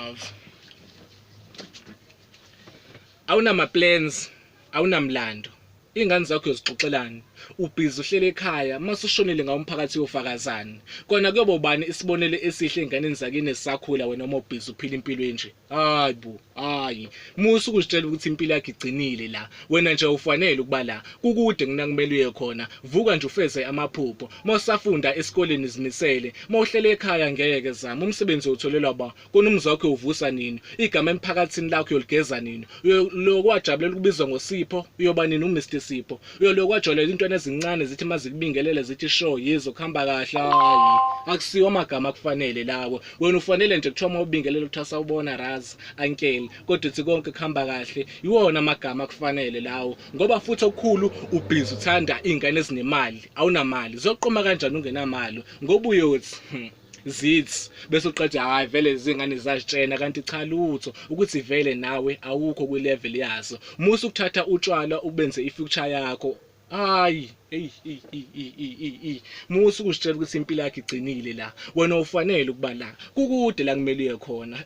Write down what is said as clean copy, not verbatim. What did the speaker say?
love. Awunama plans, awunamlando. Ingane zakho uzixoxelani, ubhizi uhlele ekhaya, mase ushonile ngawumphakathi yofakazana. Kona kuyoba ubani isibonele esihle enganeni zakini esisakhula wena uma ubhizi uphila impilo enje. Hayi bo, hayi. Musu ukuzitshela ukuthi impilo yakhe igcinile la. Wena nje ufanele ukuba la. Kukude kunakumele uye khona. Vuka nje ufeze amaphupho. Mawusafunda esikoleni zimisele. Mawuhlele ekhaya ngeke zama. Umsebenzi utholelwa ba. Konumzi wakhe uvusa nini? Igama emphakathini lakho yoligeza nini? Lokwajabulela ukubizwa ngoSipho, uyoba nini uMr Sipho. Uyolokwajolela intwana ezincane zithi mazikubingelele zithi show yizo kuhamba kahle. Hayi, akusiyo amagama akufanele lawo. Wena ufanele nje kuthiwa mawubingelela uthasa ubona razi ankele. Kodwa uthi konke kuhamba kahle. Iwona amagama akufanele lawo. Ngoba futhi okukhulu ubhizi uthanda ingane ezinemali. Awunamali. Zoqoma kanjani ungenamali? Ngoba uyothi zithi bese uqeda hayi vele izingane zazitshena kanti cha lutho ukuthi vele nawe awukho ku level yazo. Musu ukuthatha utshwala ubenze ifuture yakho. Hayi musu ukuzitshela ukuthi impilo yakhe igcinile la. Wena ufanele ukuba la. Kukude la kumele uye khona.